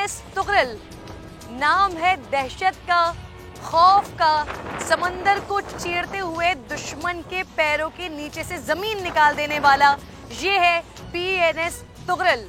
PNS Tughril नाम है दहशत का, खौफ का, समंदर को चीरते हुए दुश्मन के पैरों के नीचे से जमीन निकाल देने वाला। ये है PNS तुगरल।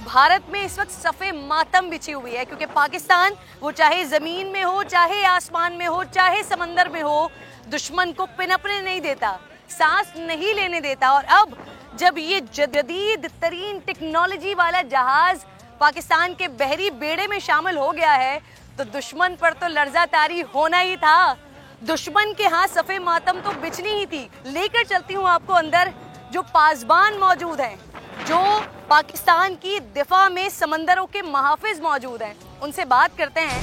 भारत में इस वक्त सफ़े मातम बिछी हुई है क्योंकि पाकिस्तान वो चाहे ज़मीन में हो, चाहे आसमान में हो, चाहे समंदर में हो, दुश्मन को पनपने नहीं देता, सांस नहीं लेने देता। और अब जब ये जदीद तरीन टेक्नोलॉजी वाला जहाज़ पाकिस्तान के बहरी बेड़े में शामिल हो गया है तो दुश्मन पर तो लर्जा तारी होना ही था। दुश्मन के हाथ सफ़े मातम तो बिछनी ही थी। लेकर चलती हूँ आपको अंदर, जो पासबान मौजूद हैं, जो पाकिस्तान की दिफा में समंदरों के महाफिज मौजूद हैं, उनसे बात करते हैं।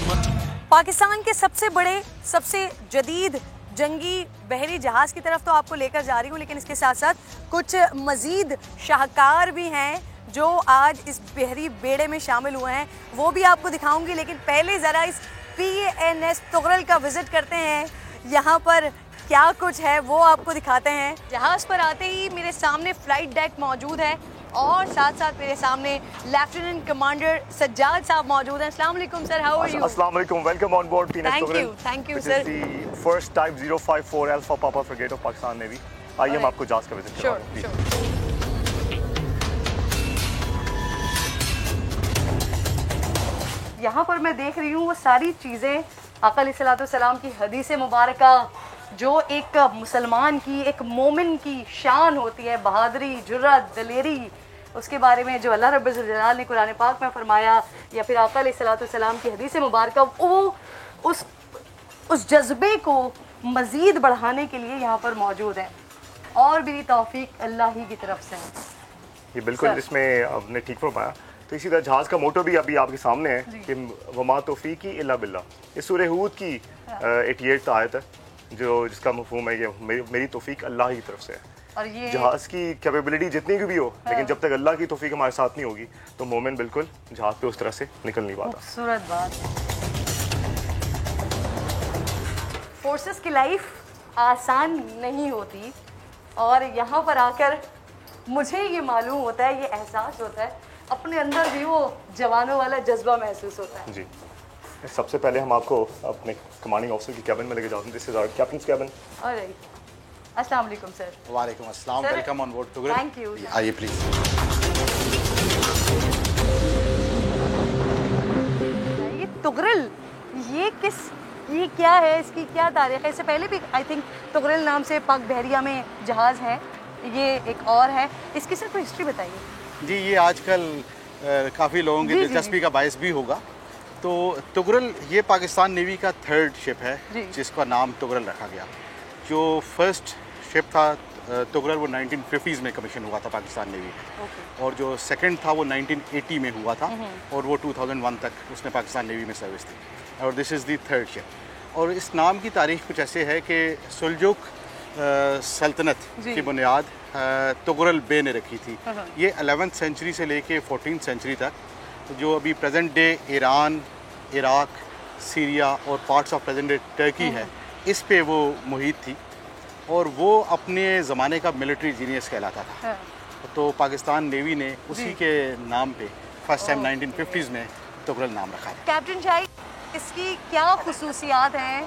पाकिस्तान के सबसे बड़े, सबसे जदीद जंगी बहरी जहाज़ की तरफ तो आपको लेकर जा रही हूँ, लेकिन इसके साथ साथ कुछ मज़ीद शाहकार भी हैं जो आज इस बहरी बेड़े में शामिल हुए हैं, वो भी आपको दिखाऊंगी। लेकिन पहले ज़रा इस PNS तुगरल का विज़िट करते हैं, यहाँ पर क्या कुछ है वो आपको दिखाते हैं। जहाज़ पर आते ही मेरे सामने फ़्लाइट डेक मौजूद है और साथ साथ मेरे सामने लेफ्टिनेंट कमांडर सज्जाद साहब मौजूद हैं। अस्सलाम वालेकुम सर, हाउ आर यू? अस्सलाम वालेकुम, welcome on board PNS Tughril. Thank you sir. First type 054 alpha papa frigate of Pakistan navy. आइए हम आपको जहाज़ का विजिट करवाएं। यहाँ पर मैं देख रही हूँ वो सारी चीज़ें आका अलैहिस्सलाम की हदीस मुबारक जो एक मुसलमान की, एक मोमिन की शान होती है, बहादुरी, जुर्रत, दलेरी, उसके बारे में जो अल्लाह रब्बुल जलाल ने कुरान पाक में फरमाया, या फिर आका अलैहिस्सलाम की हदीस मुबारक, वो उस जज्बे को मज़ीद बढ़ाने के लिए यहाँ पर मौजूद है। और भी तौफीक अल्लाह ही की तरफ से है। ये बिल्कुल इसमें आपने ठीक फरमाया। तो इसी तरह जहाज़ का मोटो भी अभी आपके सामने है कि वमा तौफीकी इल्ला बिल्लाह। ये सूरह हूद की 88 आयत है जिसका मफहूम है कि मेरी तौफीक अल्लाह की तरफ से है। और ये जहाज़ की कैपेबिलिटी जितनी की भी हो, लेकिन जब तक अल्लाह की तौफीक हमारे साथ नहीं होगी तो मोमिन बिल्कुल जहाज़ पे उस तरह से निकल नहीं पाता। खूबसूरत बात। फोर्सेस की लाइफ आसान नहीं होती और यहाँ पर आकर मुझे ये मालूम होता है, ये एहसास होता है, अपने अंदर भी वो जवानों वाला जज्बा महसूस होता है। जी, सबसे पहले हम आपको अपने कमांडिंग ऑफिसर की कैबिन में लेके जाते हैं। This is our captain's cabin. Alright, अस्सलाम वालेकुम सर। वालेकुम अस्सलाम, welcome on board Tughril. Thank you. आइए प्लीज। ये तुगरल, ये क्या है, इसकी क्या तारीख है? इससे पहले भी आई थिंक तुगरल नाम से पाक बहरिया में जहाज़ है, ये एक और है, इसकी सिर्फ हिस्ट्री बताइए। जी, ये आजकल काफ़ी लोगों की दिलचस्पी का बायस भी होगा। तो तुगरल ये पाकिस्तान नेवी का थर्ड शिप है जिसका नाम तुगरल रखा गया। जो फर्स्ट शिप था तुगरल वो 1950s में कमीशन हुआ था पाकिस्तान नेवी में, और जो सेकंड था वो 1980 में हुआ था और वो 2001 तक उसने पाकिस्तान नेवी में सर्विस दी, और this is the third ship. और इस नाम की तारीख कुछ ऐसे है कि सुल्जुक सल्तनत की बुनियाद तुगरल बे ने रखी थी। ये 11th सेंचुरी से लेके 14th सेंचुरी तक जो अभी present day Iran, Iraq, Syria और parts of present day Turkey है, इस पे वो मुहित थी और वो अपने ज़माने का मिलिट्री जीनियस कहलाता था। तो पाकिस्तान नेवी ने उसी के नाम पे फर्स्ट टाइम 1950s में तुगरल नाम रखा था। कैप्टन शाही, इसकी क्या खुसूसियात हैं,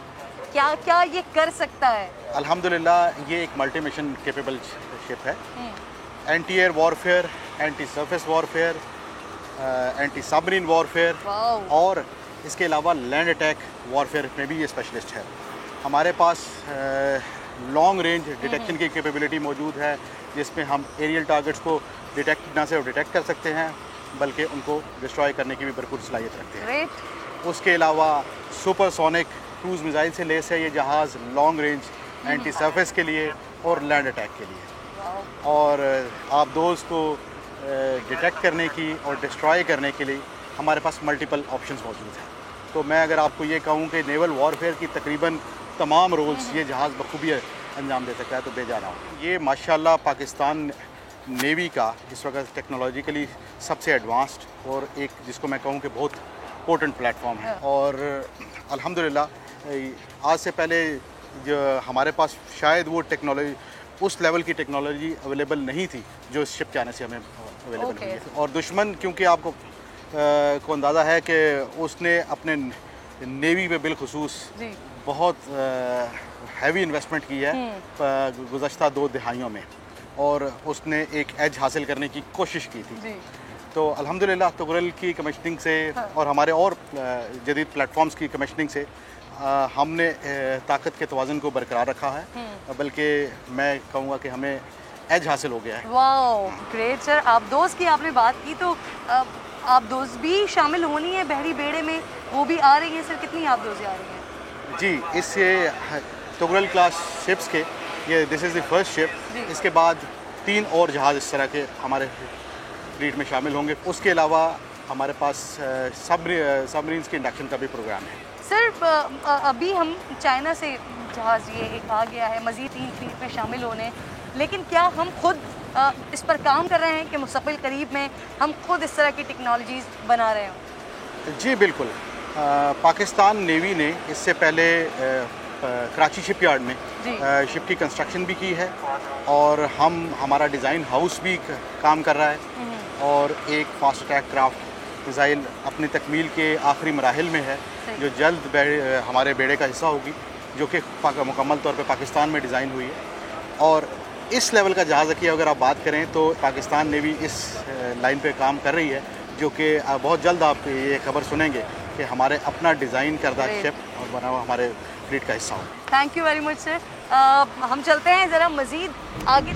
क्या क्या ये कर सकता है? अल्हम्दुलिल्लाह ये एक मल्टी मिशन कैपेबल शिप है। Anti air warfare, anti surface warfare, anti submarine warfare और इसके अलावा लैंड अटैक वॉरफेयर में भी ये स्पेशलिस्ट है। हमारे पास लॉन्ग रेंज डिटेक्शन की कैपेबिलिटी मौजूद है जिसमें हम एरियल टारगेट्स को डिटेक्ट न सिर्फ डिटेक्ट कर सकते हैं बल्कि उनको डिस्ट्रॉय करने की भी भरपूर सलाहियत रखते हैं। उसके अलावा सुपरसोनिक क्रूज मिसाइल से लेस है ये जहाज़ लॉन्ग रेंज एंटी सरफेस के लिए और लैंड अटैक के लिए। और आप दोस्त को डिटेक्ट करने की और डिस्ट्रॉय करने के लिए हमारे पास मल्टीपल ऑप्शंस मौजूद हैं। तो मैं अगर आपको ये कहूँ कि नेवल वॉरफेयर की तकरीबन तमाम रोल्स ये जहाज़ बखूबी अंजाम दे सकता है तो बेजाना हो। ये माशाल्लाह पाकिस्तान नेवी का इस वक्त टेक्नोलॉजिकली सबसे एडवांस्ड और एक जिसको मैं कहूँ कि बहुत पोर्टेंट प्लेटफॉर्म है। और अल्हम्दुलिल्लाह आज से पहले जो हमारे पास शायद वो टेक्नोलॉजी उस लेवल की टेक्नोलॉजी अवेलेबल नहीं थी जो इस शिप के आने से हमें अवेलेबल हुई है। और दुश्मन क्योंकि आपको को अंदाज़ा है कि उसने अपने नेवी पे बिलखुसूस बहुत हैवी इन्वेस्टमेंट की है गुज़श्ता 2 दिहाइयों में, और उसने एक एज हासिल करने की कोशिश की थी। तो अल्हम्दुलिल्लाह तुगरल की कमिशनिंग से और हमारे और जदीद प्लेटफॉर्म्स की कमिशनिंग से हमने ताकत के तवाज़ुन को बरकरार रखा है, बल्कि मैं कहूँगा कि हमें एज हासिल हो गया है। Wow great sir. आप दोस्त की आपने बात की, तो आप दोस्त भी शामिल होनी है बहरी बेड़े में, वो भी आ रही है सर? कितनी आप दोस्त आ रही हैं? जी, इससे तुगरल क्लास शिप्स के ये this is the first ship. इसके बाद 3 और जहाज़ इस तरह के हमारे फ्लीट में शामिल होंगे। उसके अलावा हमारे पास सबमरीन्स के इंडक्शन का भी प्रोग्राम है। सर अभी हम चाइना से जहाज़ ये एक आ गया है मज़ीद 3 फ्लीट में शामिल होने, लेकिन क्या हम खुद इस पर काम कर रहे हैं कि मुस्तक़बिल करीब में हम खुद इस तरह की टेक्नोलॉजीज़ बना रहे हों? जी बिल्कुल। पाकिस्तान नेवी ने इससे पहले कराची शिपयार्ड में शिप की कंस्ट्रक्शन भी की है, और हमारा डिज़ाइन हाउस भी काम कर रहा है, और एक फास्ट अटैक क्राफ्ट मिसाइल अपनी तकमील के आखिरी मराहिल में है, जो जल्द हमारे बेड़े का हिस्सा होगी, जो कि मुकम्मल तौर पे पाकिस्तान में डिज़ाइन हुई है। और इस लेवल का जहाज़ की अगर आप बात करें तो पाकिस्तान नेवी इस लाइन पे काम कर रही है, जो कि बहुत जल्द आप ये खबर सुनेंगे कि हमारे अपना डिज़ाइन करदा शिप और बना हुआ हमारे फ्लीट का हिस्सा हो। Thank you very much sir. हम चलते हैं ज़रा मज़ीद आगे।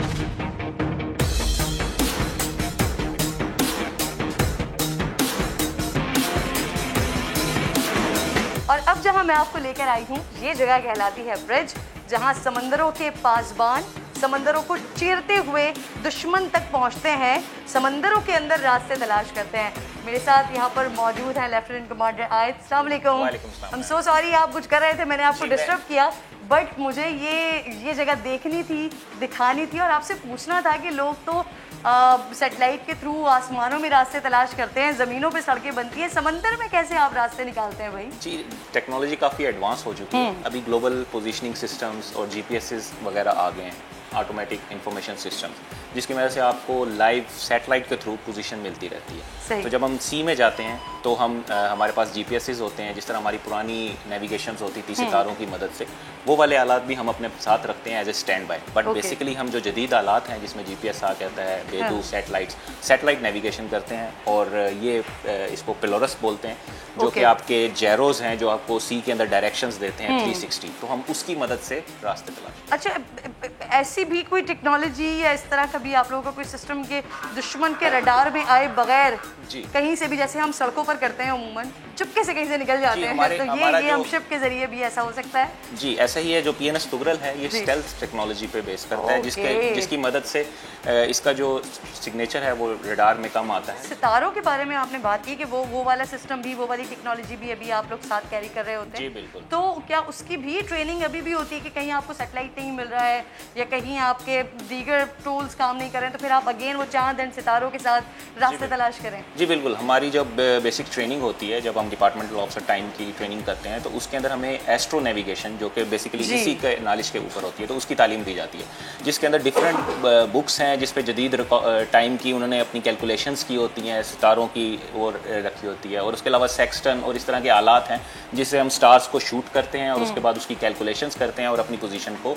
और अब जहां मैं आपको लेकर आई हूं, ये जगह कहलाती है ब्रिज, जहां समंदरों के पासबान समंदरों को चीरते हुए दुश्मन तक पहुंचते हैं, समंदरों के अंदर रास्ते तलाश करते हैं। मेरे साथ यहाँ पर मौजूद हैं लेफ्टिनेंट कमांडर आयत। अस्सलाम वालेकुम। आई एम सो सॉरी, आप कुछ कर रहे थे, मैंने आपको डिस्टर्ब किया, बट मुझे ये जगह देखनी थी, दिखानी थी, और आपसे पूछना था कि लोग तो सैटेलाइट के थ्रू आसमानों में रास्ते तलाश करते हैं, ज़मीनों पे सड़कें बनती हैं, समंदर में कैसे आप रास्ते निकालते हैं भाई? जी, टेक्नोलॉजी काफ़ी एडवांस हो चुकी है। अभी ग्लोबल पोजीशनिंग सिस्टम्स और जीपीएस वगैरह आ गए हैं, ऑटोमेटिक इंफॉर्मेशन सिस्टम, जिसकी वजह से आपको लाइव सैटेलाइट के थ्रू पोजीशन मिलती रहती है। तो जब हम सी में जाते हैं तो हमारे पास जीपीएस होते हैं, जिस तरह हमारी पुरानी नेविगेशन होती थी सितारों की मदद से, वो वाले आलात भी हम अपने साथ रखते हैं as a standby. But basically हम जो जदीद आलात हैं, जिसमें जीपीएस आ कहता है, बेदू सैटेलाइट नेविगेशन करते हैं, और ये इसको पिलोरस बोलते हैं, जो कि आपके जैरोज हैं, जो आपको सी के अंदर डायरेक्शंस देते हैं 360, तो हम उसकी मदद से रास्ते तलाश। अच्छा, ऐसी भी कोई टेक्नोलॉजी या इस तरह का भी आप लोगों का कोई सिस्टम के दुश्मन के रडार में आए बगैर कहीं से भी, जैसे हम सड़कों पर करते हैं उमूमन, चुपके से कहीं से निकल जाते हैं, तो ये हम शिप के जरिए भी ऐसा हो सकता है? जी ऐसा ही है। जो पीएनएस तुगरल है, ये स्टेल्थ टेक्नोलॉजी पे बेस करता है, जिसकी मदद से इसका जो सिग्नेचर है वो रडार में कम आता है। सितारों के बारे में आपने बात की कि वो वाला सिस्टम भी, वो वाली टेक्नोलॉजी भी अभी आप लोग साथ कैरी कर रहे होते हैं? जी बिल्कुल। तो क्या उसकी भी ट्रेनिंग अभी भी होती है कि कहीं आपको सैटेलाइट नहीं मिल रहा है या कहीं आपके दीगर टूल्स काम नहीं कर रहे हैं, तो फिर आप अगेन वो चांद एंड सितारों के साथ रास्ते तलाश करें? जी बिल्कुल। हमारी जब बेसिक ट्रेनिंग होती है, जब हम डिपार्टमेंटल ऑफिसर टाइम की ट्रेनिंग करते हैं, तो उसके अंदर हमें एस्ट्रो नेविगेशन, जो कि बेसिकली इसी के नॉलेज के ऊपर होती है, तो उसकी तालीम दी जाती है, जिसके अंदर डिफरेंट बुक्स हैं जिस पे जदीद टाइम की उन्होंने अपनी कैलकुलेशंस की होती हैं, सितारों की और रखी होती है, और उसके अलावा सेक्सटन और इस तरह के आलात हैं जिससे हम स्टार्स को शूट करते हैं और उसके बाद उसकी कैलकुलेशंस करते हैं और अपनी पोजीशन को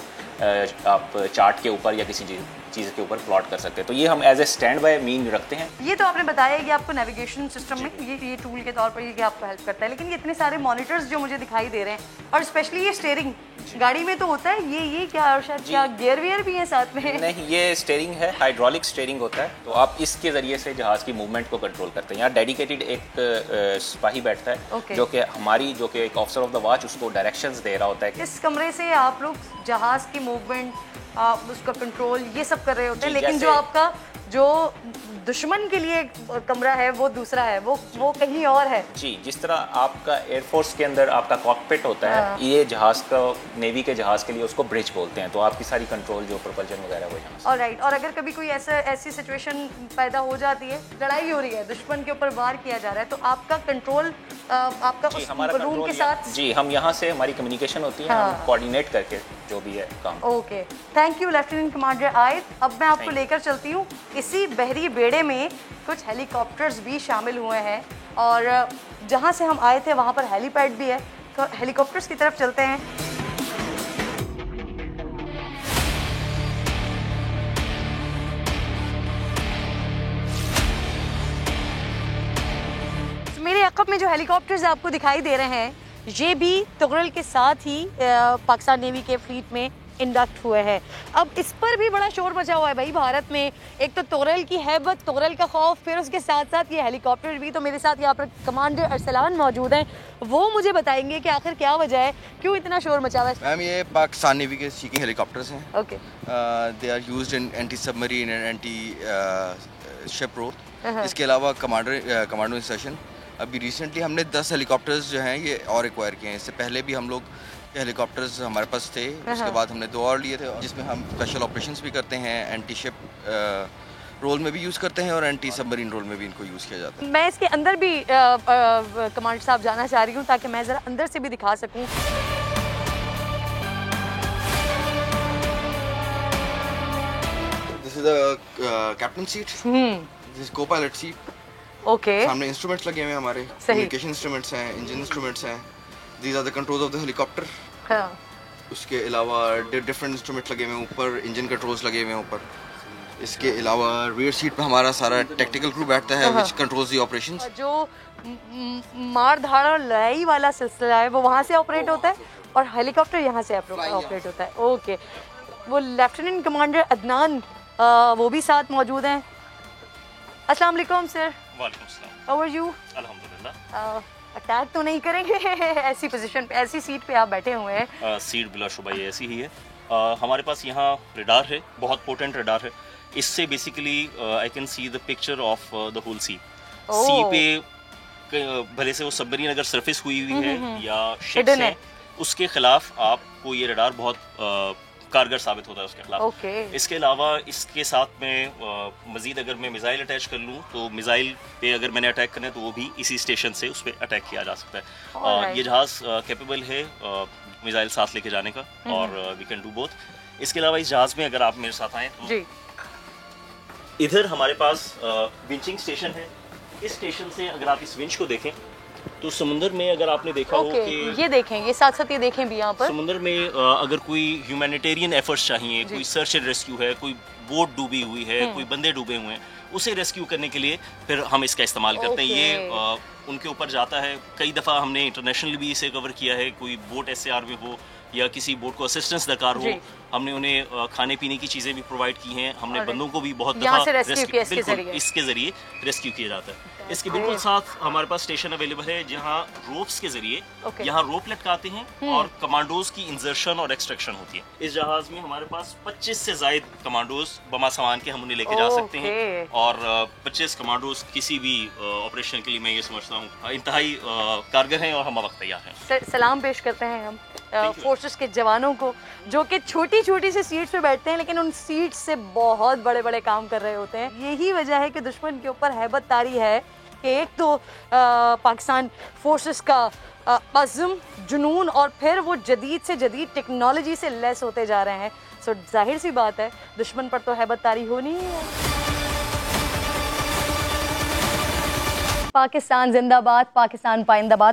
आप चार्ट के ऊपर या किसी चीज़ के ऊपर प्लॉट कर सकते हैं। तो ये हम as a standby mean रखते हैं। ये तो आपने बताया कि आपको नेविगेशन सिस्टम में ये टूल के तौर पर ये आपको हेल्प करता है, लेकिन ये इतने सारे मॉनिटर्स जो मुझे दिखाई दे रहे हैं, और स्पेशली ये स्टीयरिंग गाड़ी में तो होता है, ये क्या, और शायद क्या गियर वियर भी है साथ में? नहीं, ये स्टीयरिंग है, हाइड्रोलिक स्टीयरिंग होता है, तो आप इसके जरिए से जहाज़ की मूवमेंट को कंट्रोल करते हैं। यहाँ डेडिकेटेड एक सिपाही बैठता है, जो कि एक ऑफिसर ऑफ द वॉच उसको डायरेक्शंस दे रहा होता है। इस कमरे से आप लोग जहाज़ की मूवमेंट, उसका कंट्रोल, ये सब कर रहे होते हैं, लेकिन जो आपका जो दुश्मन के लिए कमरा है वो दूसरा है, वो कहीं और है। जी, जिस तरह आपका एयरफोर्स के अंदर आपका कॉकपिट होता है, ये जहाज का, नेवी के जहाज के लिए उसको ब्रिज बोलते हैं, तो आपकी सारी कंट्रोल जो प्रोपल्शन वगैरह वो यहाँ। ऑलराइट। और अगर कभी कोई ऐसी सिचुएशन पैदा हो जाती है, लड़ाई हो रही है, दुश्मन के ऊपर वार किया जा रहा है, तो आपका कंट्रोल आपका उस रूम के साथ? जी, हम यहाँ से हमारी कम्युनिकेशन होती है, हम कोऑर्डिनेट करके जो भी है काम। Okay, thank you lieutenant commander आयत। अब मैं आपको लेकर चलती हूँ, इसी बहरी बेड़े में कुछ हेलीकॉप्टर्स भी शामिल हुए हैं, और जहाँ से हम आए थे वहाँ पर हेलीपैड भी है, तो हेलीकॉप्टर्स की तरफ चलते हैं। मेरे अक़ब में जो हेलीकॉप्टर्स आपको दिखाई दे रहे हैं ये भी तुगरल के साथ ही पाकिस्तान नेवी के फ्लीट में इंडक्ट हुए हैं। अब इस पर भी बड़ा शोर मचा हुआ है भाई भारत में। एक तो तुगरल की हैबत, तुगरल का खौफ, फिर उसके साथ साथ ये हेलीकॉप्टर भी। तो मेरे साथ यहाँ पर कमांडर अरसलान मौजूद हैं, वो मुझे बताएंगे कि आखिर क्या वजह है, क्यों इतना शोर मचा हुआ है। मैम ये पाकिस्तान नेवी के सीकिंग हेलीकॉप्टर्स हैं। Okay. They are used in anti submarine and anti ship role. इसके अलावा कमांडो इंसर्शन। अभी रिसेंटली हमने 10 हेलीकॉप्टर्स जो हैं ये और एक्वायर किए हैं। इससे पहले भी हम लोग हेलीकॉप्टर्स हमारे पास थे, उसके बाद हमने 2 और लिए थे, जिसमें हम स्पेशल ऑपरेशंस भी करते हैं, एंटी शिप रोल में भी यूज़ करते हैं और एंटी सबमरीन रोल में भी इनको यूज़ किया जाता है। मैं इसके अंदर भी कमांडर साहब जाना चाह रही हूँ ताकि मैं ज़रा अंदर से भी दिखा सकूँ। This is the captain seat, this is co-pilot seat. Okay. सामने इंस्ट्रूमेंट्स लगे हुए हैं हमारे, कम्युनिकेशन इंस्ट्रूमेंट्स हैं, इंजन इंस्ट्रूमेंट्स हैं। These are the controls of the helicopter. हाँ। उसके अलावा डिफरेंट इंस्ट्रूमेंट्स लगे हुए हैं ऊपर, इंजन कंट्रोल्स लगे हुए हैं ऊपर। इसके अलावा रियर सीट पे हमारा सारा टेक्निकल क्रू बैठता है व्हिच कंट्रोल्स द ऑपरेशंस। जो मार धाड़ और लड़ाई वाला सिलसिला है वो वहाँ से ऑपरेट होता है और हेलीकॉप्टर यहाँ से ऑपरेट होता है। ओके। वो लेफ्टिनेंट कमांडर अदनान वो भी साथ मौजूद हैं। अस्सलाम वालेकुम सर। वालेकुम सलाम। How are you? अल्हम्दुलिल्लाह। अटैक तो नहीं करेंगे? ऐसी पोजीशन पे, ऐसी सीट पे आप बैठे हुए हैं। सीट बिलाशुबा ये ऐसी ही है। हमारे पास यहाँ रडार है, बहुत पोटेंट रडार है। इससे basically I can see the picture of the whole sea. Sea पे भले से वो सबमरीन अगर सरफेस हुई है या शिप्स है, उसके खिलाफ आपको ये रडार बहुत कारगर साबित होता है उसके खिलाफ। Okay. इसके अलावा इसके साथ में मजीद अगर मैं मिसाइल अटैच कर लूँ तो मिसाइल पे अगर मैंने अटैक करना है तो वो भी इसी स्टेशन से उस पर अटैक किया जा सकता है। ये जहाज़ कैपेबल है मिसाइल साथ लेके जाने का और वी कैन डू बोथ। इसके अलावा इस जहाज़ में अगर आप मेरे साथ आएँ तो जी। इधर हमारे पास विंचिंग स्टेशन है। इस स्टेशन से अगर आप इस विंच को देखें तो समुंदर में अगर आपने देखा हो कि ये देखें, ये साथ साथ ये देखें भी यहाँ पर समुंदर में अगर कोई ह्यूमैनिटेरियन एफर्ट्स चाहिए, कोई सर्च एंड रेस्क्यू है, कोई बोट डूबी हुई है, कोई बंदे डूबे हुए हैं, उसे रेस्क्यू करने के लिए फिर हम इसका इस्तेमाल करते हैं। ये उनके ऊपर जाता है। कई दफ़ा हमने इंटरनेशनली भी इसे कवर किया है। कोई बोट SAR में हो या किसी बोट को असिस्टेंस दरकार हो, हमने उन्हें खाने पीने की चीज़ें भी प्रोवाइड की हैं। हमने बंदों को भी बहुत दफ़ा इसके ज़रिए रेस्क्यू किया जाता है। इसके बिल्कुल साथ हमारे पास स्टेशन अवेलेबल है जहाँ रोप्स के जरिए यहाँ रोप लटकाते हैं और कमांडोज की इंजर्शन और एक्सट्रैक्शन होती है। इस जहाज में हमारे पास 25 से ज़ायद कमांडोज बमा सामान के हम उन्हें लेके जा सकते हैं और 25 कमांडोज किसी भी ऑपरेशन के लिए मैं ये समझता हूँ इंतहाई कारगर हैं और हम वक्त तैयार हैं। सलाम पेश करते हैं हम फोर्सेस के जवानों को जो कि छोटी छोटी सी सीट्स पे बैठते हैं लेकिन उन सीट्स से बहुत बड़े बड़े काम कर रहे होते हैं। यही वजह है कि दुश्मन के ऊपर हैबत तारी है कि एक तो पाकिस्तान फोर्सेस का अज़्म, जुनून और फिर वो जदीद से जदीद टेक्नोलॉजी से लेस होते जा रहे हैं। सो जाहिर सी बात है दुश्मन पर तो हैबत तारी होनी ही है। पाकिस्तान जिंदाबाद, पाकिस्तान पाइंदाबाद।